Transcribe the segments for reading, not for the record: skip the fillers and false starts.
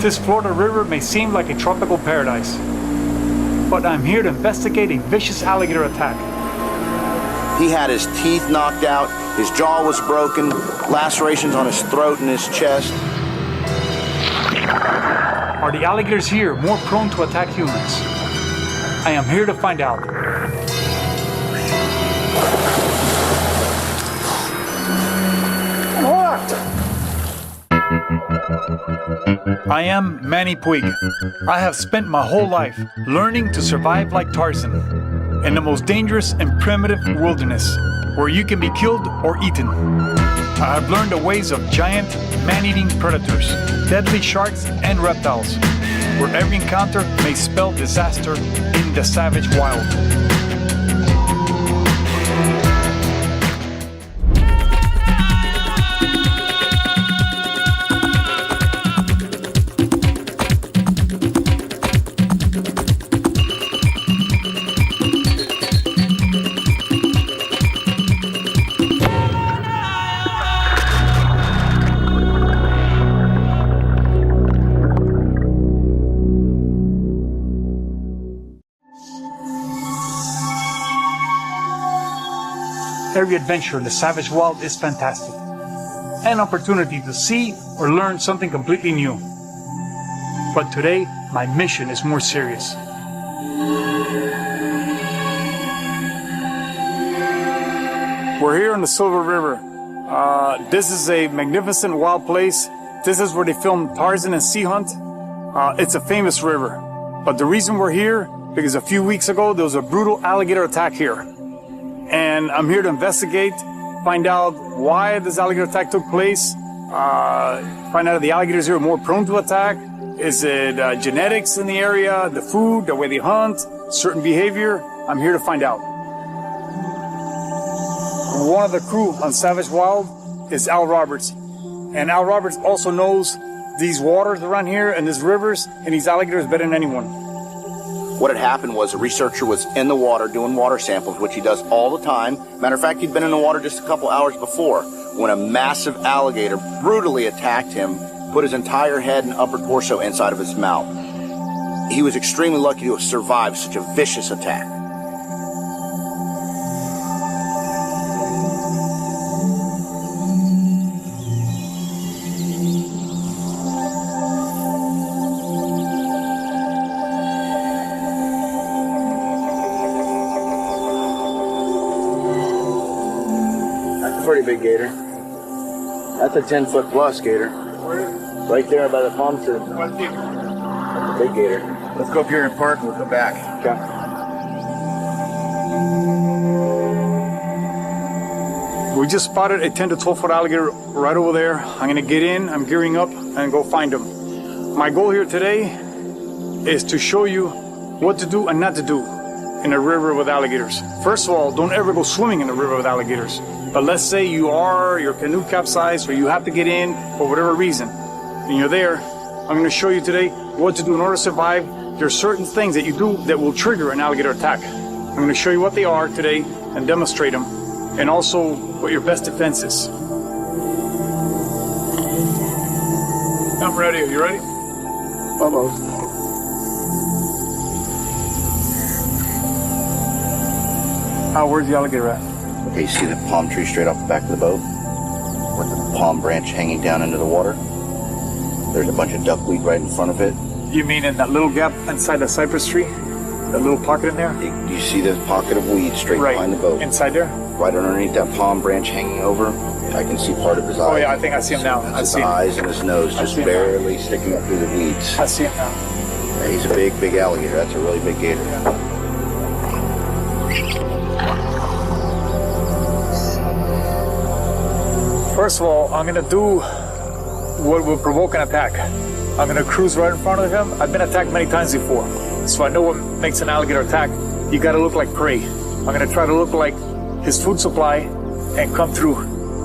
This Florida river may seem like a tropical paradise, but I'm here to investigate a vicious alligator attack. He had his teeth knocked out, his jaw was broken, lacerations on his throat and his chest. Are the alligators here more prone to attack humans? I am here to find out. I am Manny Puig. I have spent my whole life learning to survive like Tarzan in the most dangerous and primitive wilderness, where you can be killed or eaten. I have learned the ways of giant, man-eating predators, deadly sharks and reptiles, where every encounter may spell disaster in the savage wild. Every adventure in the savage wild is fantastic. An opportunity to see or learn something completely new. But today, my mission is more serious. We're here on the Silver River. This is a magnificent wild place. This is where they filmed Tarzan and Sea Hunt. It's a famous river. But the reason we're here, because a few weeks ago, there was a brutal alligator attack here. And I'm here to investigate, find out why this alligator attack took place, find out if the alligators here are more prone to attack. Is it genetics in the area, the food, the way they hunt, certain behavior? I'm here to find out. One of the crew on Savage Wild is Al Roberts. And Al Roberts also knows these waters around here and these rivers and these alligators better than anyone. What had happened was a researcher was in the water doing water samples, which he does all the time. Matter of fact, he'd been in the water just a couple hours before when a massive alligator brutally attacked him, put his entire head and upper torso inside of his mouth. He was extremely lucky to have survived such a vicious attack. Pretty big gator. That's a 10-foot plus gator. Right there by the palm tree. That's a big gator. Let's go up here and park and we'll come back. Okay. We just spotted a 10 to 12 foot alligator right over there. I'm gonna get in, I'm gearing up and go find him. My goal here today is to show you what to do and not to do in a river with alligators. First of all, don't ever go swimming in a river with alligators. But let's say your canoe capsized or you have to get in for whatever reason, and you're there. I'm going to show you today what to do in order to survive. There are certain things that you do that will trigger an alligator attack. I'm going to show you what they are today and demonstrate them, and also what your best defense is. I'm ready. Are you ready? Almost. Where's the alligator at? Okay, you see the palm tree straight off the back of the boat? With the palm branch hanging down into the water? There's a bunch of duckweed right in front of it. You mean in that little gap inside the cypress tree? That little pocket in there? You see the pocket of weed straight behind the boat? Inside there? Right underneath that palm branch hanging over. I can see part of his eye. Oh yeah, I think I see him now. His eyes and his nose just barely sticking up through the weeds. I see him now. Yeah, he's a big, big alligator. That's a really big gator. First of all, I'm gonna do what will provoke an attack. I'm gonna cruise right in front of him. I've been attacked many times before, so I know what makes an alligator attack. You gotta look like prey. I'm gonna try to look like his food supply and come through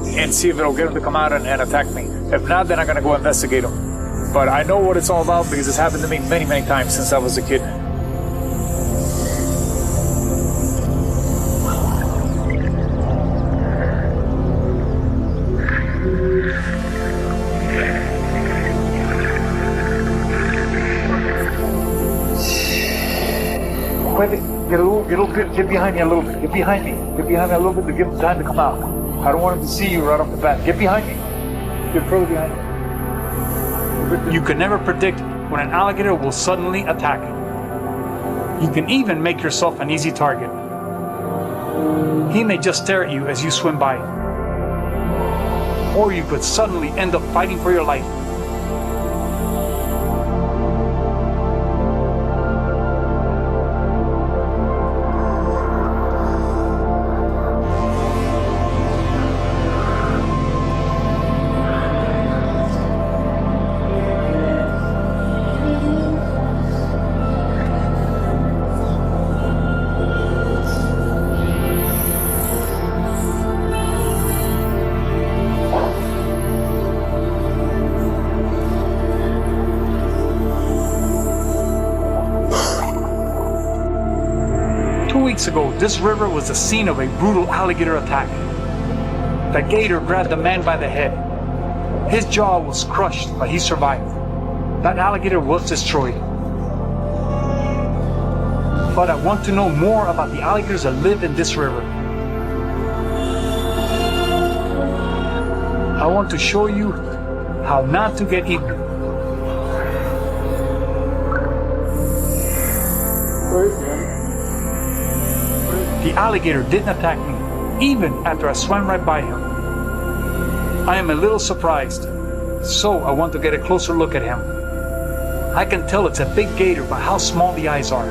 and see if it'll get him to come out and attack me. If not, then I'm gonna go investigate him. But I know what it's all about because it's happened to me many, many times since I was a kid. Wait, get behind me a little bit. Get behind me. Get behind me a little bit to give him time to come out. I don't want him to see you right off the bat. Get behind me. Get further behind me. You can never predict when an alligator will suddenly attack. You can even make yourself an easy target. He may just stare at you as you swim by. Or you could suddenly end up fighting for your life. Weeks ago, this river was the scene of a brutal alligator attack. The gator grabbed the man by the head. His jaw was crushed, but he survived. That alligator was destroyed. But I want to know more about the alligators that live in this river. I want to show you how not to get eaten. The alligator didn't attack me, even after I swam right by him. I am a little surprised, so I want to get a closer look at him. I can tell it's a big gator by how small the eyes are.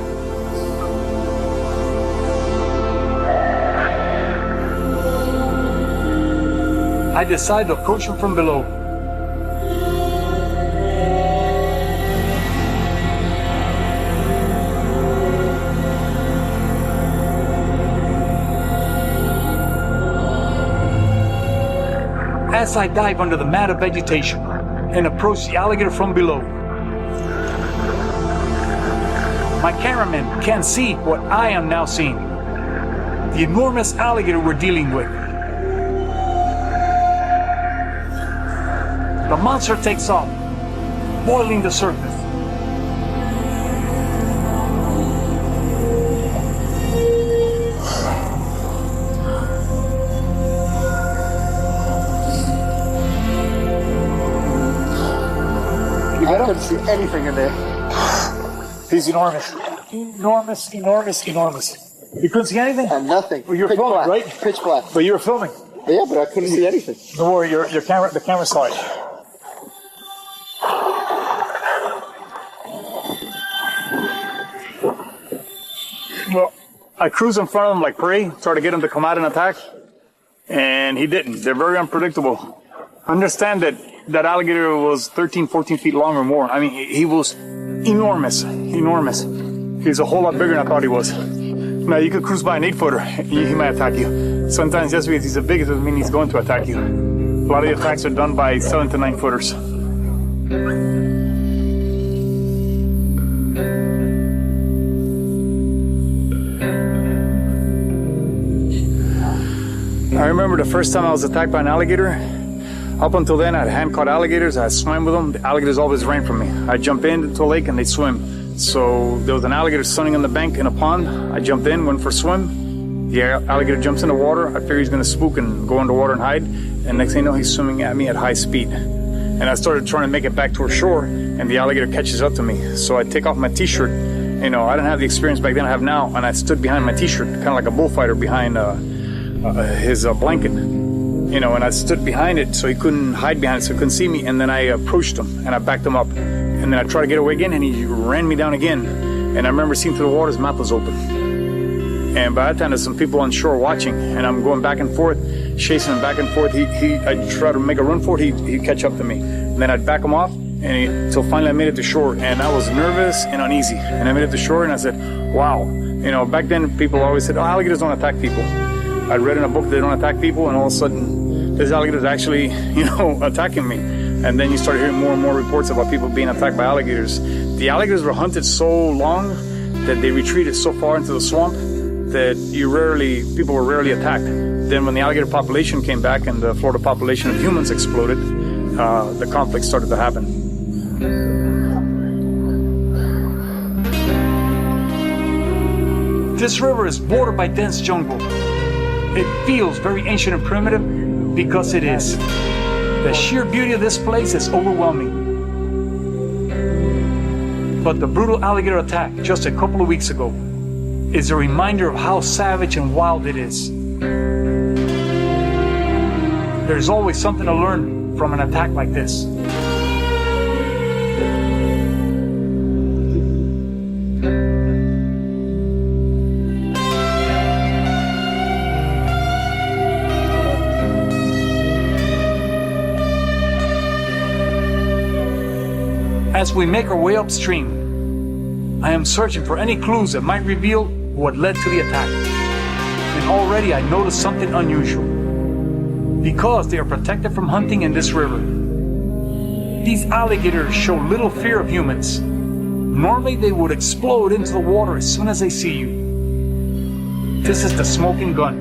I decide to approach him from below. As I dive under the mat of vegetation and approach the alligator from below, my cameraman can't see what I am now seeing. The enormous alligator we're dealing with. The monster takes off, boiling the surface. I couldn't see anything in there. He's enormous. Enormous, enormous, enormous. You couldn't see anything? And nothing. Well, you were Pitch filming, black. right? Pitch black. But you were filming. Yeah, but I couldn't see anything. Don't worry, the camera saw it. Well, I cruised in front of him like prey, tried to get him to come out and attack, and he didn't. They're very unpredictable. Understand that alligator was 13, 14 feet long or more. I mean, he was enormous, enormous. He's a whole lot bigger than I thought he was. Now, you could cruise by an 8-footer, he might attack you. Sometimes just because he's the biggest doesn't mean he's going to attack you. A lot of the attacks are done by 7 to 9 footers. I remember the first time I was attacked by an alligator. Up until then, I had hand-caught alligators. I swam with them. The alligators always ran from me. I'd jump into a lake and they'd swim. So there was an alligator sunning on the bank in a pond. I jumped in, went for a swim. The alligator jumps in the water. I figure he's going to spook and go underwater and hide. And next thing you know, he's swimming at me at high speed. And I started trying to make it back toward shore, and the alligator catches up to me. So I take off my t-shirt. You know, I didn't have the experience back then I have now, and I stood behind my t-shirt, kind of like a bullfighter behind his blanket. You know, and I stood behind it so he couldn't hide behind it, so he couldn't see me. And then I approached him and I backed him up. And then I tried to get away again, and he ran me down again. And I remember seeing through the water, his mouth was open. And by that time, there's some people on shore watching, and I'm going back and forth, chasing him back and forth. I'd try to make a run for it, he'd catch up to me. And then I'd back him off, until finally I made it to shore. And I was nervous and uneasy. And I made it to shore, and I said, wow. You know, back then, people always said, oh, alligators don't attack people. I read in a book they don't attack people, and all of a sudden, this alligator's actually, you know, attacking me. And then you start hearing more and more reports about people being attacked by alligators. The alligators were hunted so long that they retreated so far into the swamp that people were rarely attacked. Then when the alligator population came back and the Florida population of humans exploded, the conflict started to happen. This river is bordered by dense jungle. It feels very ancient and primitive because it is. The sheer beauty of this place is overwhelming. But the brutal alligator attack just a couple of weeks ago is a reminder of how savage and wild it is. There's always something to learn from an attack like this. As we make our way upstream, I am searching for any clues that might reveal what led to the attack. And already I noticed something unusual. Because they are protected from hunting in this river, these alligators show little fear of humans. Normally they would explode into the water as soon as they see you. This is the smoking gun.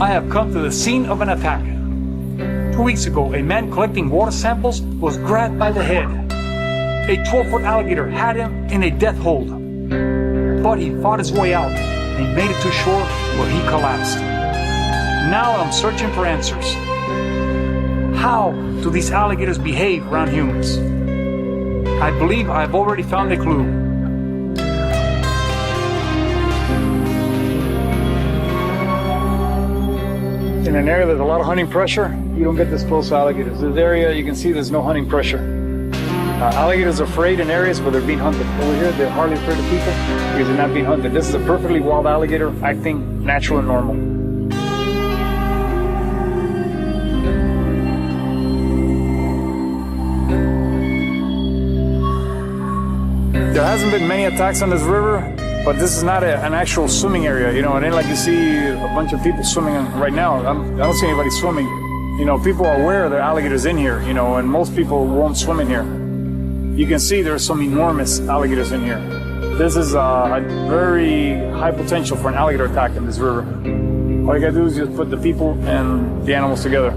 I have come to the scene of an attack. 2 weeks ago, a man collecting water samples was grabbed by the head. A 12-foot alligator had him in a death hold. But he fought his way out and he made it to shore where he collapsed. Now I'm searching for answers. How do these alligators behave around humans? I believe I've already found a clue. In an area there's a lot of hunting pressure, you don't get this close to alligators. This area, you can see there's no hunting pressure. Alligators are afraid in areas where they're being hunted. Over here, they're hardly afraid of people because they're not being hunted. This is a perfectly wild alligator acting natural and normal. There hasn't been many attacks on this river, but this is not an actual swimming area. You know, it ain't like you see a bunch of people swimming right now. I don't see anybody swimming. You know, people are aware there are alligators in here, you know, and most people won't swim in here. You can see there's some enormous alligators in here. This is a very high potential for an alligator attack in this river. All you gotta do is just put the people and the animals together.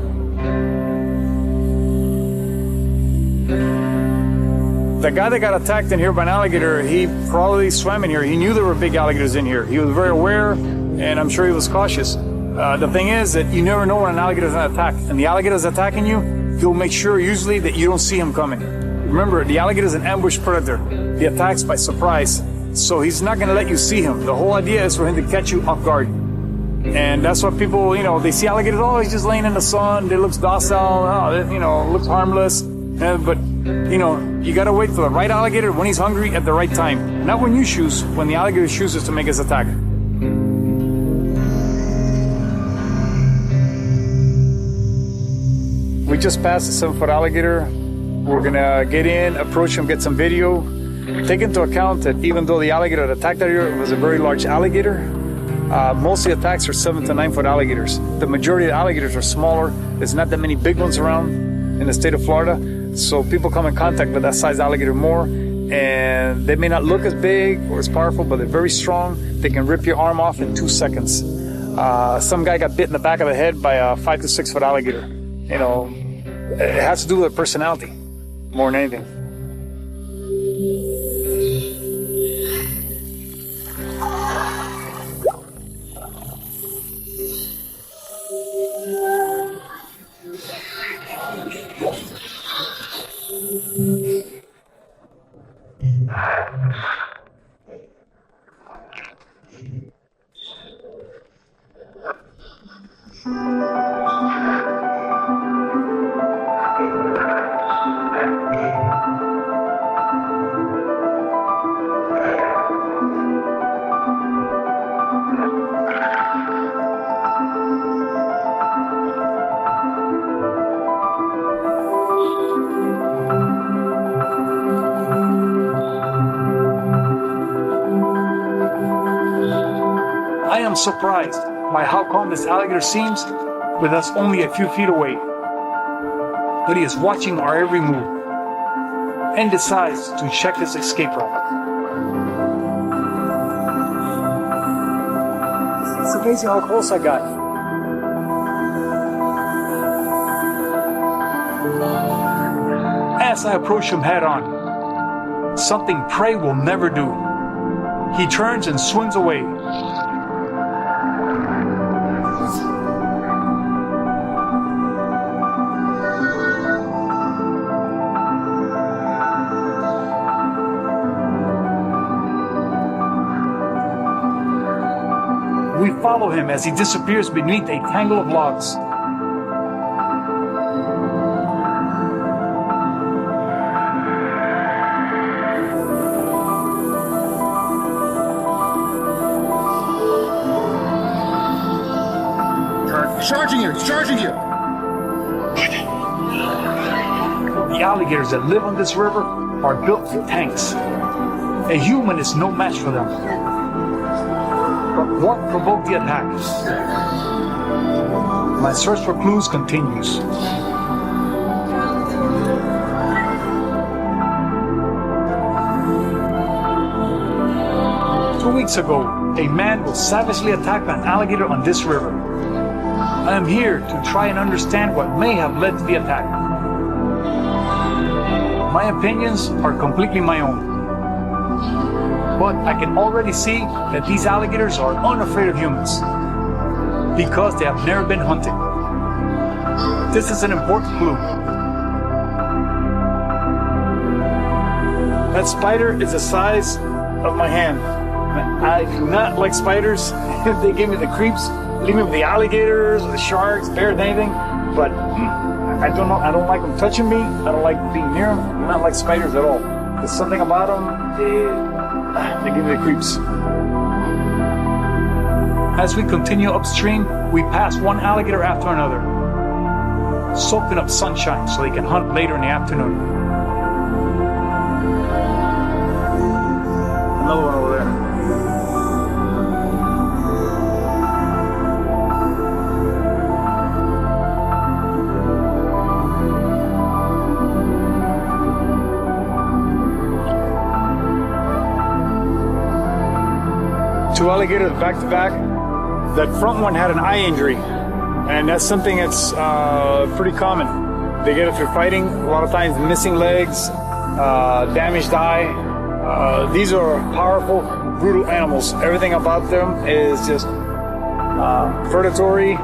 The guy that got attacked in here by an alligator, he probably swam in here. He knew there were big alligators in here. He was very aware, and I'm sure he was cautious. The thing is that you never know when an alligator is going to attack. And the alligator is attacking you, he'll make sure usually that you don't see him coming. Remember, the alligator is an ambush predator. He attacks by surprise. So he's not going to let you see him. The whole idea is for him to catch you off guard. And that's what people, you know, they see alligators, oh, he's just laying in the sun. They looks docile, oh, you know, looks harmless. But, you know, you got to wait for the right alligator when he's hungry at the right time. Not when you choose, when the alligator chooses to make his attack. We just passed a 7-foot alligator. We're gonna get in, approach him, get some video. Take into account that even though the alligator that attacked that area was a very large alligator, most of the attacks are 7 to 9 foot alligators. The majority of the alligators are smaller. There's not that many big ones around in the state of Florida. So people come in contact with that size alligator more, and they may not look as big or as powerful, but they're very strong. They can rip your arm off in 2 seconds. Some guy got bit in the back of the head by a 5 to 6 foot alligator. You know, it has to do with personality more than anything. I am surprised by how calm this alligator seems with us only a few feet away. But he is watching our every move and decides to check his escape route. It's amazing how close I got. As I approach him head on, something prey will never do. He turns and swims away. We follow him as he disappears beneath a tangle of logs. Charging you! Charging you! The alligators that live on this river are built for tanks. A human is no match for them. But what provoked the attack? My search for clues continues. 2 weeks ago, a man was savagely attacked by an alligator on this river. I am here to try and understand what may have led to the attack. My opinions are completely my own. But I can already see that these alligators are unafraid of humans because they have never been hunted. This is an important clue. That spider is the size of my hand. I do not like spiders. They give me the creeps. Leave me with the alligators, the sharks, bears, anything. But I don't know. I don't like them touching me. I don't like being near them. I do not like spiders at all. There's something about them. They give me the creeps. As we continue upstream, we pass one alligator after another, soaking up sunshine so they can hunt later in the afternoon. Another one over there. 2 alligators back to back. That front one had an eye injury, and that's something that's pretty common. They get it through fighting. A lot of times missing legs, damaged eye. These are powerful, brutal animals. Everything about them is just predatory,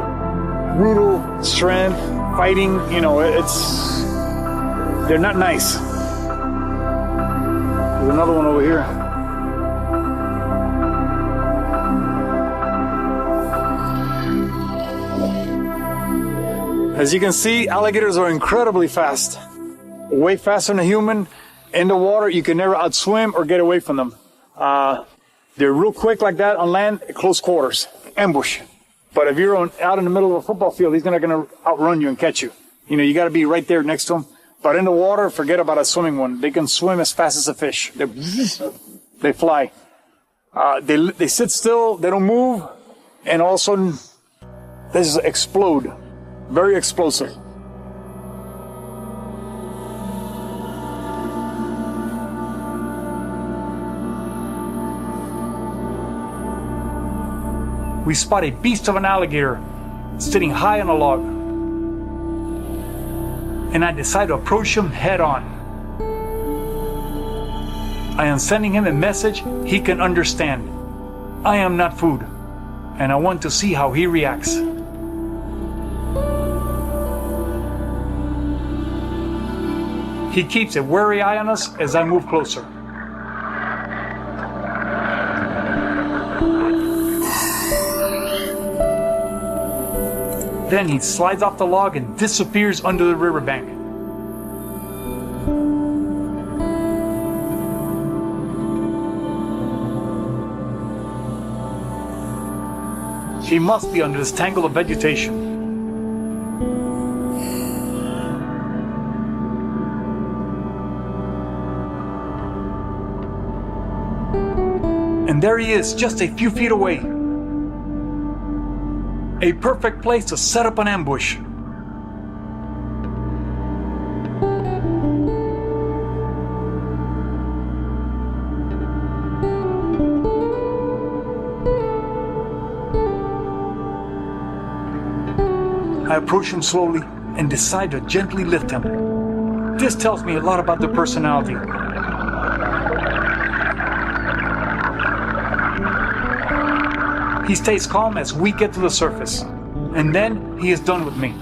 brutal, strength, fighting. You know, they're not nice. There's another one over here. As you can see, alligators are incredibly fast. Way faster than a human. In the water, you can never outswim or get away from them. They're real quick like that on land, close quarters, ambush. But if you're out in the middle of a football field, he's not going to outrun you and catch you. You know, you got to be right there next to him. But in the water, forget about a swimming one. They can swim as fast as a fish. They fly. They sit still, they don't move, and all of a sudden, they just explode. Very explosive. We spot a beast of an alligator sitting high on a log, and I decide to approach him head on. I am sending him a message he can understand. I am not food, and I want to see how he reacts. He keeps a wary eye on us as I move closer. Then he slides off the log and disappears under the riverbank. He must be under this tangle of vegetation. And there he is, just a few feet away. A perfect place to set up an ambush. I approach him slowly and decide to gently lift him. This tells me a lot about their personality. He stays calm as we get to the surface. And then he is done with me.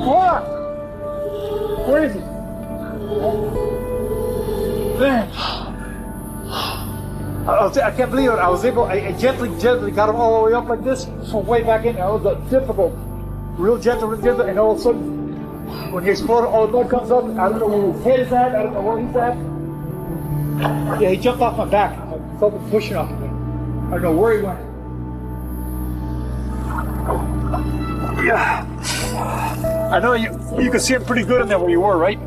What? Where is he? Man. I can't believe it. I gently got him all the way up like this, from way back in. It was difficult. Real gentle, and all of a sudden, when he exploded, all the blood comes up. I don't know where his head is at. I don't know where he's at. Yeah, he jumped off my back. I felt him pushing off of me. I don't know where he went. Yeah. I know you could see it pretty good in there where you were, right?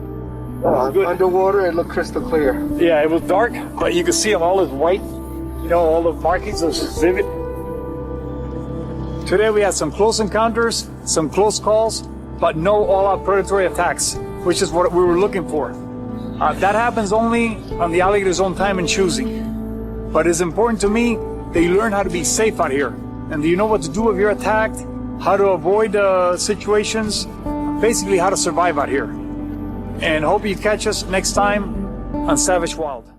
Underwater, it looked crystal clear. Yeah, it was dark, but you could see him, all his white, all the markings are vivid. Today we had some close encounters, some close calls, but no all-out predatory attacks, which is what we were looking for. That happens only on the alligator's own time and choosing. But it's important to me that you learn how to be safe out here. And do you know what to do if you're attacked? How to avoid situations? Basically how to survive out here. And hope you catch us next time on Savage Wild.